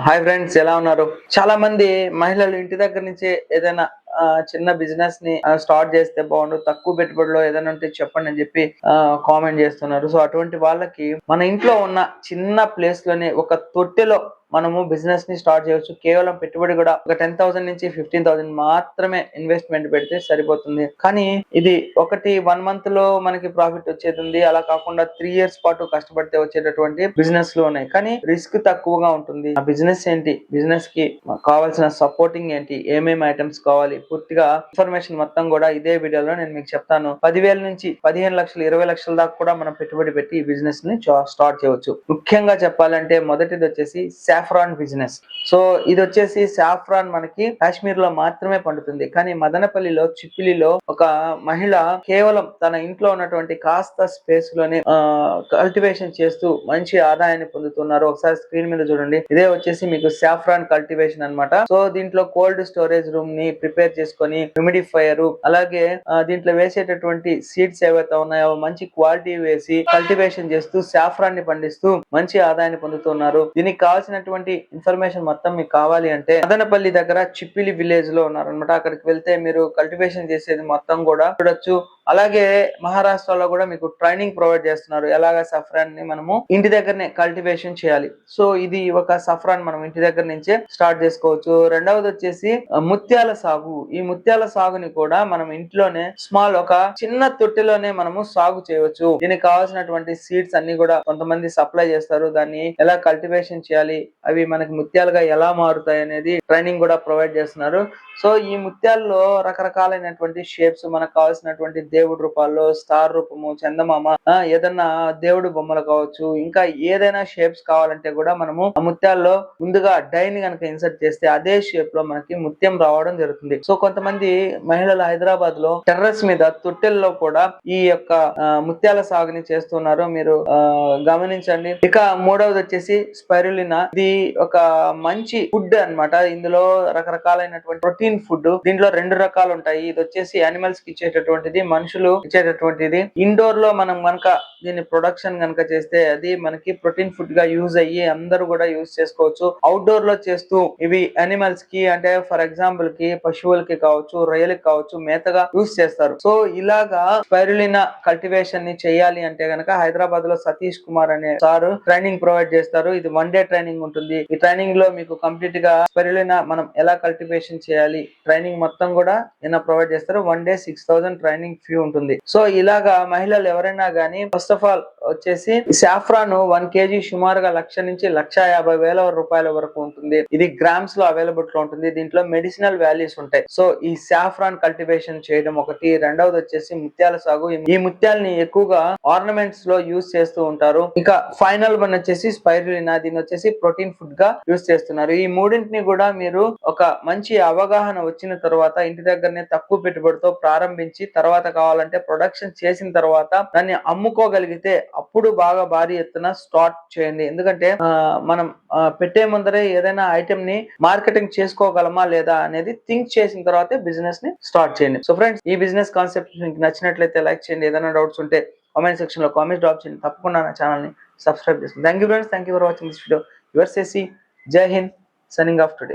Hi friends, ఎలా ఉన్నారు? చాలా మంది మహిళలు ఇంటి దగ్గర నుంచి ఏదైనా చిన్న బిజినెస్ ని స్టార్ట్ చేస్తే బాగుండు, తక్కువ పెట్టుబడిలో ఏదైనా ఉంటే చెప్పండి అని చెప్పి కామెంట్ చేస్తున్నారు. సో అటువంటి వాళ్ళకి మన ఇంట్లో ఉన్న చిన్న ప్లేస్ లోనే ఒక తొట్టెలో మనము బిజినెస్ ని స్టార్ట్ చేయొచ్చు. కేవలం పెట్టుబడి కూడా ఒక 10,000 నుంచి 15,000 మాత్రమే ఇన్వెస్ట్మెంట్ పెడితే సరిపోతుంది. కానీ ఇది ఒకటి 1 మంత్ లో మనకి ప్రాఫిట్ వచ్చేది ఉంది. అలా కాకుండా 3 years పాటు కష్టపడితే వచ్చేటటువంటి బిజినెస్ లో ఉన్నాయి. కానీ రిస్క్ తక్కువగా ఉంటుంది. ఆ బిజినెస్ ఏంటి, బిజినెస్ కి కావాల్సిన సపోర్టింగ్ ఏంటి, ఏమేమి ఐటమ్స్ కావాలి, పూర్తిగా ఇన్ఫర్మేషన్ మొత్తం కూడా ఇదే వీడియోలో నేను మీకు చెప్తాను. 10,000 నుంచి 15 లక్షలు 20 లక్షల దాకా కూడా మనం పెట్టుబడి పెట్టి ఈ బిజినెస్ ని స్టార్ట్ చేయవచ్చు. ముఖ్యంగా చెప్పాలంటే మొదటిది వచ్చేసి సాఫ్రాన్ బిజినెస్. సో ఇది వచ్చేసి సాఫ్రాన్ మనకి కాశ్మీర్ లో మాత్రమే పండుతుంది. కానీ మదనపల్లిలో చిప్పిలిలో ఒక మహిళ కేవలం తన ఇంట్లో ఉన్నటువంటి కాస్త స్పేస్ లోనే కల్టివేషన్ చేస్తూ మంచి ఆదాయాన్ని పొందుతున్నారు. ఒకసారి స్క్రీన్ మీద చూడండి. ఇదే వచ్చేసి మీకు సాఫ్రాన్ కల్టివేషన్ అన్నమాట. సో దీంట్లో కోల్డ్ స్టోరేజ్ రూమ్ ని ప్రిపేర్ చేసుకొని హ్యూమిడిఫైయర్, అలాగే దీంట్లో వేసేటటువంటి సీడ్స్ ఏవైతే ఉన్నాయో మంచి క్వాలిటీ వేసి కల్టివేషన్ చేస్తూ సాఫ్రాన్ ని పండిస్తూ మంచి ఆదాయాన్ని పొందుతున్నారు. దీనికి కావాల్సినటువంటి ఇన్ఫర్మేషన్ మొత్తం మీకు కావాలి అంటే మదనపల్లి దగ్గర చిప్పిలి విలేజ్ లో ఉన్నారనమాట. అక్కడికి వెళ్తే మీరు కల్టివేషన్ చేసేది మొత్తం కూడా చూడొచ్చు. అలాగే మహారాష్ట్రలో కూడా మీకు ట్రైనింగ్ ప్రొవైడ్ చేస్తున్నారు. ఎలాగ సఫ్రాన్ ని మనము ఇంటి దగ్గరనే కల్టివేషన్ చేయాలి. సో ఇది ఒక సఫ్రాన్ మనం ఇంటి దగ్గర నుంచే స్టార్ట్ చేసుకోవచ్చు. రెండవది వచ్చేసి ముత్యాల సాగు. ఈ ముత్యాల సాగుని కూడా మనం ఇంట్లోనే ఒక చిన్న తొట్టిలోనే మనము సాగు చేయవచ్చు. దీనికి కావాల్సినటువంటి సీడ్స్ అన్ని కూడా కొంతమంది సప్లై చేస్తారు. దాన్ని ఎలా కల్టివేషన్ చేయాలి, అవి మనకి ముత్యాలుగా ఎలా మారుతాయి అనేది ట్రైనింగ్ కూడా ప్రొవైడ్ చేస్తున్నారు. సో ఈ ముత్యాల్లో రకరకాలైనటువంటి షేప్స్, మనకు కావాల్సినటువంటి దేవుడి రూపాల్లో స్టార్ రూపము, చందమామ, ఏదన్నా దేవుడి బొమ్మలు కావచ్చు, ఇంకా ఏదైనా షేప్స్ కావాలంటే కూడా మనము ఆ ముత్యాల్లో ముందుగా డైని కనుక ఇన్సర్ట్ చేస్తే అదే షేప్ లో మనకి ముత్యం రావడం జరుగుతుంది. సో కొంతమంది మహిళలు హైదరాబాద్ లో టెర్రస్ మీద తొట్టెల్లో కూడా ఈ యొక్క ముత్యాల సాగుని చేస్తున్నారు. మీరు గమనించండి. ఇక మూడవది వచ్చేసి స్పైరులినా. ఇది ఒక మంచి ఫుడ్ అన్నమాట. ఇందులో రకరకాలైనటువంటి ప్రోటీన్ ఫుడ్. దీంట్లో 2 రకాలు ఉంటాయి. ఇది వచ్చేసి యానిమల్స్ కి ఇచ్చేటటువంటిది, మనుషులు ఇచ్చేటటువంటిది. ఇండోర్ లో మనం కనుక దీన్ని ప్రొడక్షన్ కనుక చేస్తే అది మనకి ప్రోటీన్ ఫుడ్ గా యూజ్ అయ్యి అందరూ కూడా యూజ్ చేసుకోవచ్చు. అవుట్డోర్ లో చేస్తూ ఇవి యానిమల్స్ కి, అంటే ఫర్ ఎగ్జాంపుల్ కి పశువులకి కావచ్చు, రొయ్యలకి కావచ్చు, మేతగా యూజ్ చేస్తారు. సో ఇలాగా స్పైరులినా కల్టివేషన్ ని చేయాలి అంటే గనక హైదరాబాద్ లో సతీష్ కుమార్ అనే సార్ ట్రైనింగ్ ప్రొవైడ్ చేస్తారు. ఇది 1 day ట్రైనింగ్ ఉంటుంది. ఈ ట్రైనింగ్ లో మీకు కంప్లీట్ గా స్పైరులినా మనం ఎలా కల్టివేషన్ చేయాలి ట్రైనింగ్ మొత్తం కూడా ఈయన ప్రొవైడ్ చేస్తారు. 1 day 6,000 ట్రైనింగ్ ఫీ ఉంటుంది. సో ఇలాగా మహిళలు ఎవరైనా గానీ ఫస్ట్ ఆఫ్ ఆల్ వచ్చేసి సాఫ్రాన్ 1 kg సుమారుగా 1,00,000 నుంచి 1,50,000 రూపాయల వరకు ఉంటుంది. ఇది గ్రామ్స్ లో అవైలబుల్ లో ఉంటుంది. దీంట్లో మెడిసినల్ వాల్యూస్ ఉంటాయి. సో ఈ సాఫ్రాన్ కల్టివేషన్ చేయడం ఒకటి. రెండవది వచ్చేసి ముత్యాల సాగు. ఈ ముత్యాలని ఎక్కువగా ఆర్నమెంట్స్ లో యూజ్ చేస్తూ ఉంటారు. ఇక ఫైనల్ వన్ వచ్చేసి స్పైరులినా. దీన్ని వచ్చేసి ప్రోటీన్ ఫుడ్ గా యూజ్ చేస్తున్నారు. ఈ మూడింటిని కూడా మీరు ఒక మంచి అవగాహన వచ్చిన తర్వాత ఇంటి దగ్గరనే తక్కువ పెట్టుబడితో ప్రారంభించి తర్వాత కావాలంటే ప్రొడక్షన్ చేసిన తర్వాత దాన్ని అమ్ముకోగలిగితే అప్పుడు బాగా భారీ ఎత్తున స్టార్ట్ చేయండి. ఎందుకంటే మనం పెట్టే ముందరే ఏదైనా ఐటమ్ ని మార్కెటింగ్ చేసుకోగలమా లేదా అనేది థింక్ చేసిన తర్వాతే బిజినెస్ ని స్టార్ట్ చేయండి. సో ఫ్రెండ్స్, ఈ బిజినెస్ కాన్సెప్ట్ మీకు నచ్చినట్లయితే లైక్ చేయండి. ఏదైనా డౌట్స్ ఉంటే కామెంట్ సెక్షన్ లో కామెంట్స్ డ్రాప్ చేయండి. తప్పకుండా నా ఛానల్ ని సబ్స్క్రైబ్ చేసుకోండి. Thank you friends, thank you for watching this video. Your సేసి. జై హింద్. Signing off today.